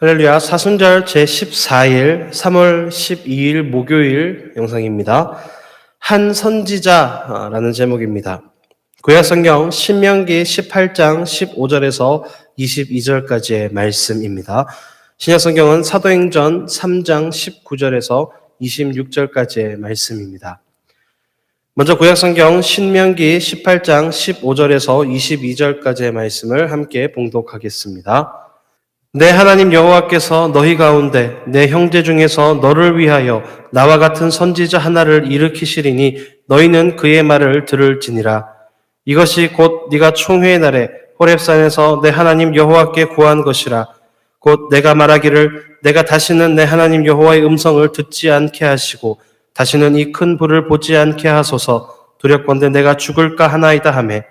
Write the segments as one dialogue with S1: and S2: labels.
S1: 할렐루야, 사순절 제14일 3월 12일 목요일 영상입니다. 한 선지자라는 제목입니다. 구약성경 신명기 18장 15절에서 22절까지의 말씀입니다. 신약성경은 사도행전 3장 19절에서 26절까지의 말씀입니다. 먼저 구약성경 신명기 18장 15절에서 22절까지의 말씀을 함께 봉독하겠습니다. 내 하나님 여호와께서 너희 가운데 내 형제 중에서 너를 위하여 나와 같은 선지자 하나를 일으키시리니 너희는 그의 말을 들을지니라. 이것이 곧 네가 총회의 날에 호렙산에서 내 하나님 여호와께 구한 것이라. 곧 내가 말하기를 내가 다시는 내 하나님 여호와의 음성을 듣지 않게 하시고 다시는 이 큰 불을 보지 않게 하소서. 두렵건대 내가 죽을까 하나이다 하매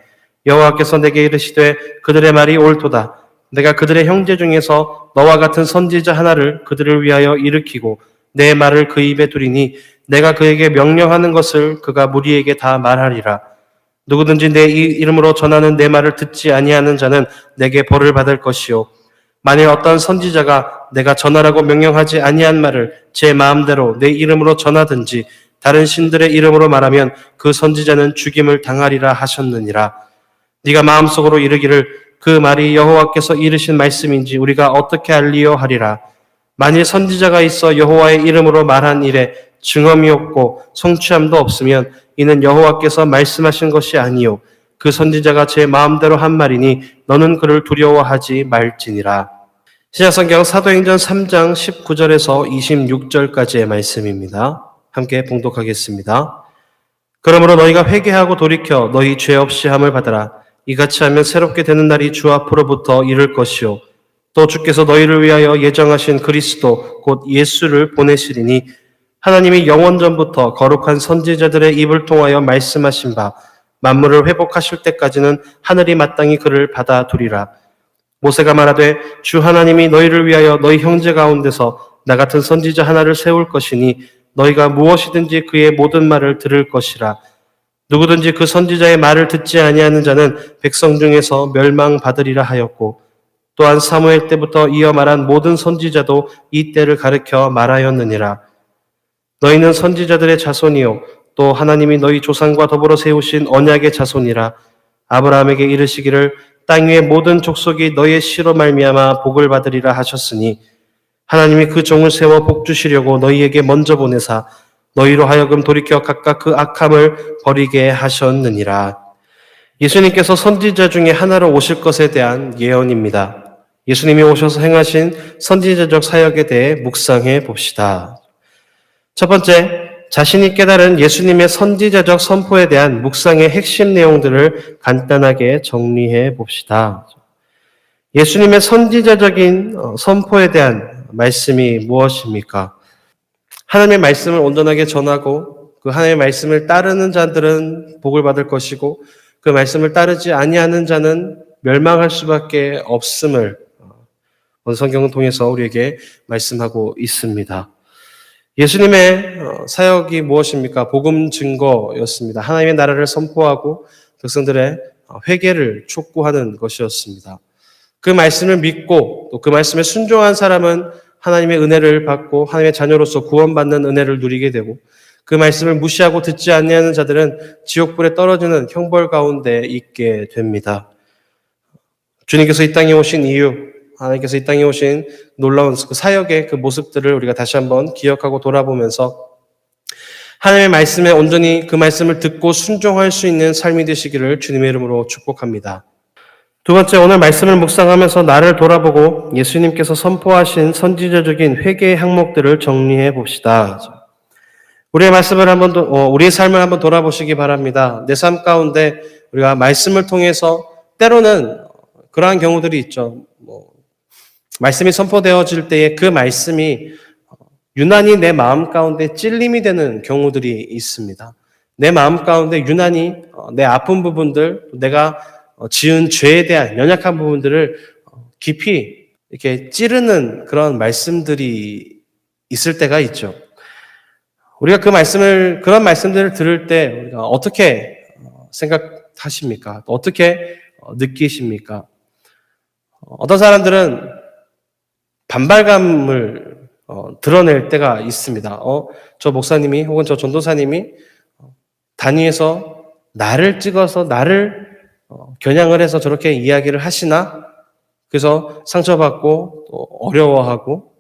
S1: 여호와께서 내게 이르시되 그들의 말이 옳도다. 내가 그들의 형제 중에서 너와 같은 선지자 하나를 그들을 위하여 일으키고 내 말을 그 입에 두리니 내가 그에게 명령하는 것을 그가 무리에게 다 말하리라. 누구든지 내 이름으로 전하는 내 말을 듣지 아니하는 자는 내게 벌을 받을 것이요. 만일 어떤 선지자가 내가 전하라고 명령하지 아니한 말을 제 마음대로 내 이름으로 전하든지 다른 신들의 이름으로 말하면 그 선지자는 죽임을 당하리라 하셨느니라. 네가 마음속으로 이르기를 그 말이 여호와께서 이르신 말씀인지 우리가 어떻게 알리요 하리라. 만일 선지자가 있어 여호와의 이름으로 말한 일에 증언이 없고 성취함도 없으면 이는 여호와께서 말씀하신 것이 아니요 그 선지자가 제 마음대로 한 말이니 너는 그를 두려워하지 말지니라. 신약성경 사도행전 3장 19절에서 26절까지의 말씀입니다. 함께 봉독하겠습니다. 그러므로 너희가 회개하고 돌이켜 너희 죄 없이 함을 받으라. 이같이 하면 새롭게 되는 날이 주 앞으로부터 이를 것이요. 또 주께서 너희를 위하여 예정하신 그리스도 곧 예수를 보내시리니 하나님이 영원전부터 거룩한 선지자들의 입을 통하여 말씀하신 바 만물을 회복하실 때까지는 하늘이 마땅히 그를 받아두리라. 모세가 말하되 주 하나님이 너희를 위하여 너희 형제 가운데서 나 같은 선지자 하나를 세울 것이니 너희가 무엇이든지 그의 모든 말을 들을 것이라. 누구든지 그 선지자의 말을 듣지 아니하는 자는 백성 중에서 멸망받으리라 하였고 또한 사무엘 때부터 이어 말한 모든 선지자도 이 때를 가르쳐 말하였느니라. 너희는 선지자들의 자손이요 또 하나님이 너희 조상과 더불어 세우신 언약의 자손이라. 아브라함에게 이르시기를 땅 위의 모든 족속이 너희의 씨로 말미암아 복을 받으리라 하셨으니 하나님이 그 종을 세워 복 주시려고 너희에게 먼저 보내사 너희로 하여금 돌이켜 각각 그 악함을 버리게 하셨느니라. 예수님께서 선지자 중에 하나로 오실 것에 대한 예언입니다. 예수님이 오셔서 행하신 선지자적 사역에 대해 묵상해 봅시다. 첫 번째, 자신이 깨달은 예수님의 선지자적 선포에 대한 묵상의 핵심 내용들을 간단하게 정리해 봅시다. 예수님의 선지자적인 선포에 대한 말씀이 무엇입니까? 하나님의 말씀을 온전하게 전하고 그 하나님의 말씀을 따르는 자들은 복을 받을 것이고 그 말씀을 따르지 아니하는 자는 멸망할 수밖에 없음을 오늘 성경을 통해서 우리에게 말씀하고 있습니다. 예수님의 사역이 무엇입니까? 복음 증거였습니다. 하나님의 나라를 선포하고 백성들의 회개를 촉구하는 것이었습니다. 그 말씀을 믿고 또 그 말씀에 순종한 사람은 하나님의 은혜를 받고 하나님의 자녀로서 구원받는 은혜를 누리게 되고 그 말씀을 무시하고 듣지 아니하는 자들은 지옥불에 떨어지는 형벌 가운데 있게 됩니다. 주님께서 이 땅에 오신 이유, 하나님께서 이 땅에 오신 놀라운 그 사역의 그 모습들을 우리가 다시 한번 기억하고 돌아보면서 하나님의 말씀에 온전히 그 말씀을 듣고 순종할 수 있는 삶이 되시기를 주님의 이름으로 축복합니다. 두 번째, 오늘 말씀을 묵상하면서 나를 돌아보고 예수님께서 선포하신 선지자적인 회개의 항목들을 정리해 봅시다. 우리의 말씀을 우리의 삶을 한번 돌아보시기 바랍니다. 내 삶 가운데 우리가 말씀을 통해서 때로는 그러한 경우들이 있죠. 말씀이 선포되어질 때에 그 말씀이 유난히 내 마음 가운데 찔림이 되는 경우들이 있습니다. 내 마음 가운데 유난히 내 아픈 부분들, 내가 지은 죄에 대한 연약한 부분들을 깊이 이렇게 찌르는 그런 말씀들이 있을 때가 있죠. 우리가 그런 말씀들을 들을 때 우리가 어떻게 생각하십니까? 어떻게 느끼십니까? 어떤 사람들은 반발감을 드러낼 때가 있습니다. 저 목사님이 혹은 저 전도사님이 단위에서 나를 찍어서 나를 겨냥을 해서 저렇게 이야기를 하시나? 그래서 상처받고 또 어려워하고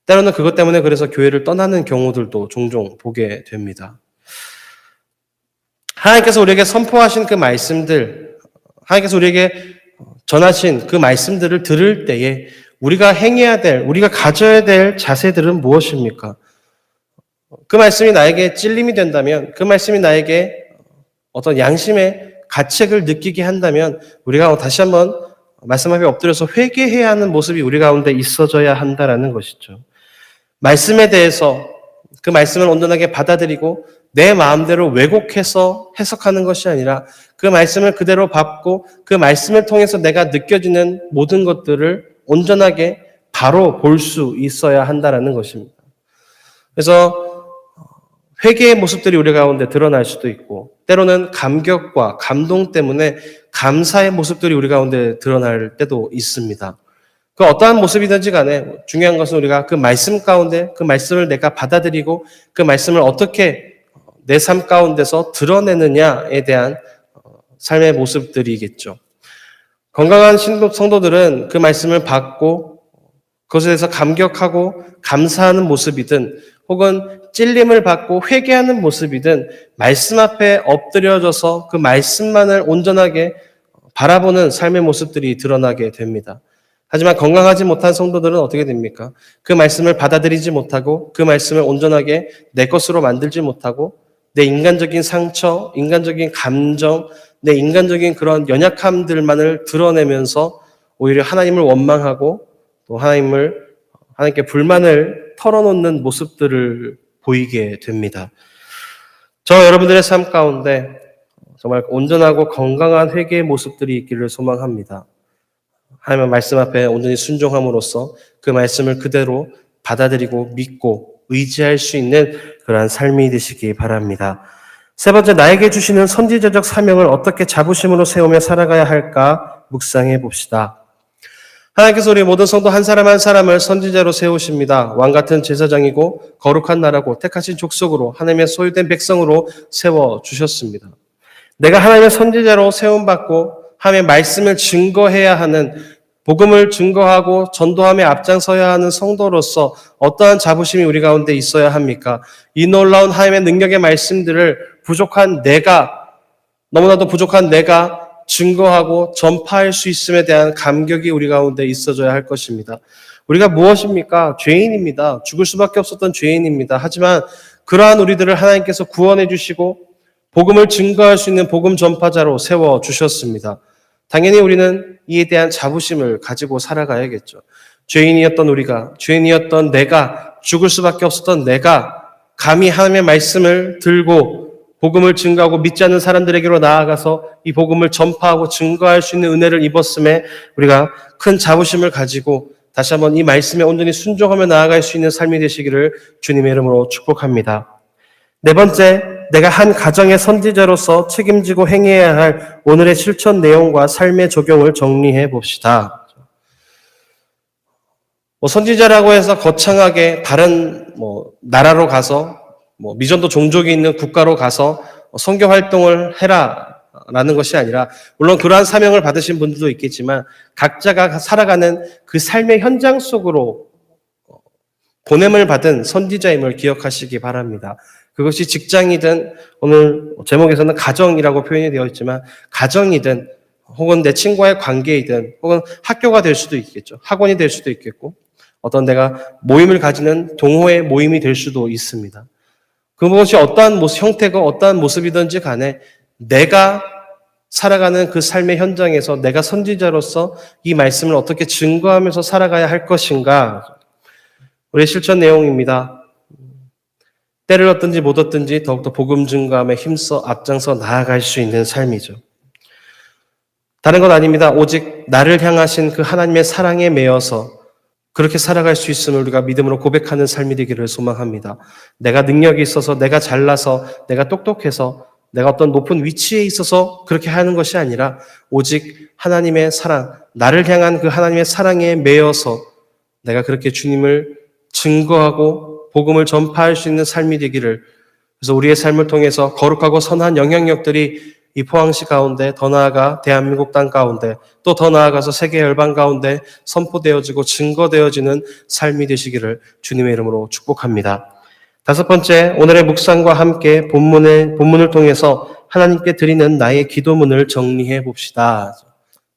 S1: 때로는 그것 때문에 그래서 교회를 떠나는 경우들도 종종 보게 됩니다. 하나님께서 우리에게 선포하신 그 말씀들, 하나님께서 우리에게 전하신 그 말씀들을 들을 때에 우리가 행해야 될, 우리가 가져야 될 자세들은 무엇입니까? 그 말씀이 나에게 찔림이 된다면, 그 말씀이 나에게 어떤 양심의 가책을 느끼게 한다면 우리가 다시 한번 말씀 앞에 엎드려서 회개해야 하는 모습이 우리 가운데 있어져야 한다라는 것이죠. 말씀에 대해서 그 말씀을 온전하게 받아들이고 내 마음대로 왜곡해서 해석하는 것이 아니라 그 말씀을 그대로 받고 그 말씀을 통해서 내가 느껴지는 모든 것들을 온전하게 바로 볼 수 있어야 한다라는 것입니다. 그래서 회개의 모습들이 우리 가운데 드러날 수도 있고 때로는 감격과 감동 때문에 감사의 모습들이 우리 가운데 드러날 때도 있습니다. 그 어떠한 모습이든지 간에 중요한 것은 우리가 그 말씀 가운데 그 말씀을 내가 받아들이고 그 말씀을 어떻게 내 삶 가운데서 드러내느냐에 대한 삶의 모습들이겠죠. 건강한 성도들은 그 말씀을 받고 그것에 대해서 감격하고 감사하는 모습이든 혹은 찔림을 받고 회개하는 모습이든 말씀 앞에 엎드려져서 그 말씀만을 온전하게 바라보는 삶의 모습들이 드러나게 됩니다. 하지만 건강하지 못한 성도들은 어떻게 됩니까? 그 말씀을 받아들이지 못하고 그 말씀을 온전하게 내 것으로 만들지 못하고 내 인간적인 상처, 인간적인 감정, 내 인간적인 그런 연약함들만을 드러내면서 오히려 하나님을 원망하고 또 하나님께 불만을 털어놓는 모습들을 보이게 됩니다. 저 여러분들의 삶 가운데 정말 온전하고 건강한 회개의 모습들이 있기를 소망합니다. 하나님의 말씀 앞에 온전히 순종함으로써 그 말씀을 그대로 받아들이고 믿고 의지할 수 있는 그러한 삶이 되시기 바랍니다. 세 번째, 나에게 주시는 선지자적 사명을 어떻게 자부심으로 세우며 살아가야 할까 묵상해 봅시다. 하나님께서 우리 모든 성도 한 사람 한 사람을 선지자로 세우십니다. 왕같은 제사장이고 거룩한 나라고 택하신 족속으로 하나님의 소유된 백성으로 세워주셨습니다. 내가 하나님의 선지자로 세움받고 하나님의 말씀을 증거해야 하는, 복음을 증거하고 전도함에 앞장서야 하는 성도로서 어떠한 자부심이 우리 가운데 있어야 합니까? 이 놀라운 하나님의 능력의 말씀들을 너무나도 부족한 내가 증거하고 전파할 수 있음에 대한 감격이 우리 가운데 있어져야 할 것입니다. 우리가 무엇입니까? 죄인입니다. 죽을 수밖에 없었던 죄인입니다. 하지만 그러한 우리들을 하나님께서 구원해 주시고 복음을 증거할 수 있는 복음 전파자로 세워주셨습니다. 당연히 우리는 이에 대한 자부심을 가지고 살아가야겠죠. 죄인이었던 내가, 죽을 수밖에 없었던 내가 감히 하나님의 말씀을 들고 복음을 증거하고 믿지 않는 사람들에게로 나아가서 이 복음을 전파하고 증거할 수 있는 은혜를 입었음에 우리가 큰 자부심을 가지고 다시 한번 이 말씀에 온전히 순종하며 나아갈 수 있는 삶이 되시기를 주님의 이름으로 축복합니다. 네 번째, 내가 한 가정의 선지자로서 책임지고 행해야 할 오늘의 실천 내용과 삶의 적용을 정리해 봅시다. 선지자라고 해서 거창하게 다른 나라로 가서 미전도 종족이 있는 국가로 가서 선교 활동을 해라라는 것이 아니라, 물론 그러한 사명을 받으신 분들도 있겠지만 각자가 살아가는 그 삶의 현장 속으로 보냄을 받은 선지자임을 기억하시기 바랍니다. 그것이 직장이든, 오늘 제목에서는 가정이라고 표현이 되어 있지만 가정이든 혹은 내 친구와의 관계이든 혹은 학교가 될 수도 있겠죠. 학원이 될 수도 있겠고 어떤 내가 모임을 가지는 동호회 모임이 될 수도 있습니다. 그것이 어떠한 형태가 어떠한 모습이든지 간에 내가 살아가는 그 삶의 현장에서 내가 선지자로서 이 말씀을 어떻게 증거하면서 살아가야 할 것인가, 우리의 실천 내용입니다. 때를 얻든지 못 얻든지 더욱더 복음 증거함에 힘써 앞장서 나아갈 수 있는 삶이죠. 다른 건 아닙니다. 오직 나를 향하신 그 하나님의 사랑에 매여서 그렇게 살아갈 수 있음을 우리가 믿음으로 고백하는 삶이 되기를 소망합니다. 내가 능력이 있어서, 내가 잘나서, 내가 똑똑해서, 내가 어떤 높은 위치에 있어서 그렇게 하는 것이 아니라 오직 하나님의 사랑, 나를 향한 그 하나님의 사랑에 매여서 내가 그렇게 주님을 증거하고 복음을 전파할 수 있는 삶이 되기를, 그래서 우리의 삶을 통해서 거룩하고 선한 영향력들이 이 포항시 가운데, 더 나아가 대한민국 땅 가운데, 또 더 나아가서 세계 열방 가운데 선포되어지고 증거되어지는 삶이 되시기를 주님의 이름으로 축복합니다. 다섯 번째, 오늘의 묵상과 함께 본문을 통해서 하나님께 드리는 나의 기도문을 정리해 봅시다.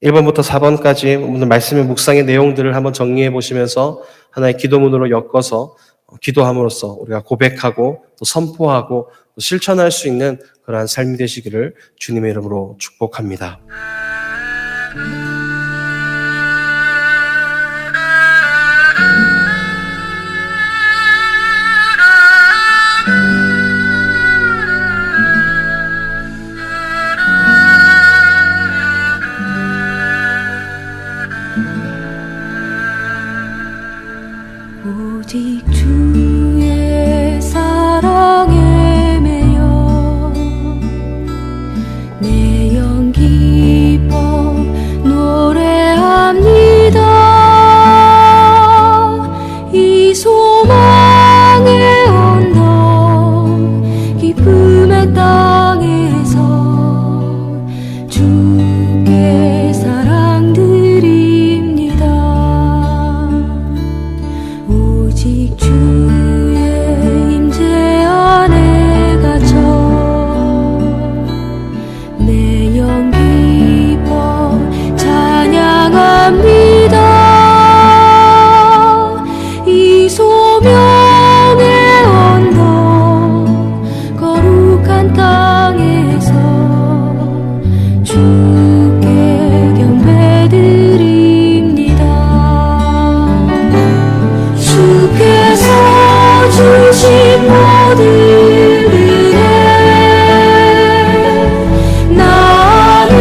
S1: 1번부터 4번까지 오늘 말씀의 묵상의 내용들을 한번 정리해 보시면서 하나의 기도문으로 엮어서 기도함으로써 우리가 고백하고 또 선포하고 또 실천할 수 있는 그러한 삶이 되시기를 주님의 이름으로 축복합니다.
S2: 오직 주의 사랑에 매여 내 영 기뻐 노래합니다. 이 소망의 언덕 기쁨의 땅에서 주께 사랑 드립니다. 오직 주의 임재 안에 갇혀 내 영 기뻐 찬양합니다. 이 소명의 언덕 거룩한 땅에서 주께 경배드립니다. 주께서 주신 모든 은혜 나는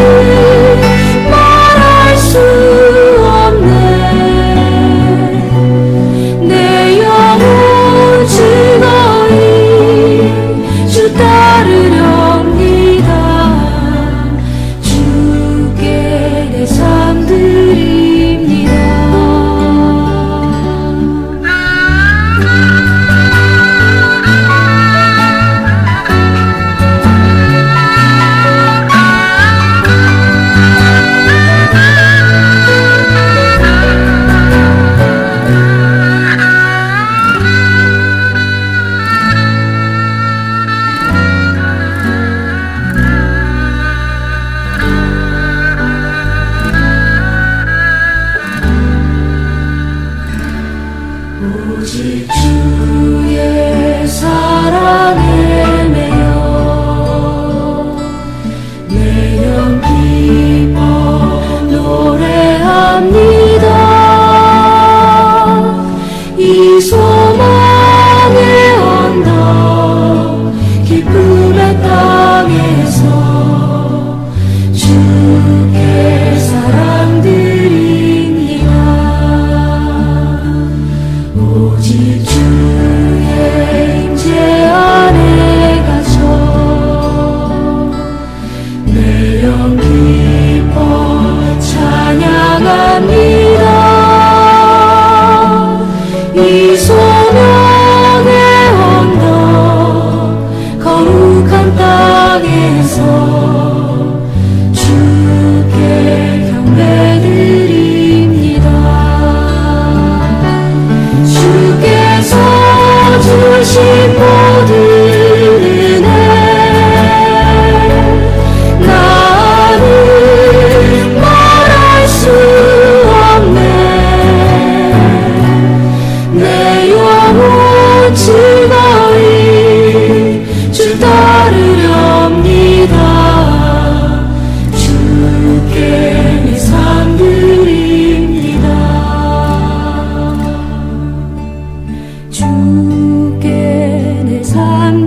S2: 말할 수 없네. 내 영혼 즐거이 주 따르렵니다. 주께 내 삶 드립니다. 오직 주의 사랑에 매여 내 영 기뻐 노래합니다. 이 소망의 언덕 기쁨의 땅에서 주께 사랑 드립니다. 오직 주의 임재 안에 갇혀 내 영 기뻐 찬양합니다. 이 소명의 언덕 거룩한 땅에서 주께 경배드립니다. 주께서 주신 모든 은혜 나는 말할 수 없네. 내 영혼 즐거이 주 따르렵니다. 주께 내 삶 드립니다. 주께 내 삶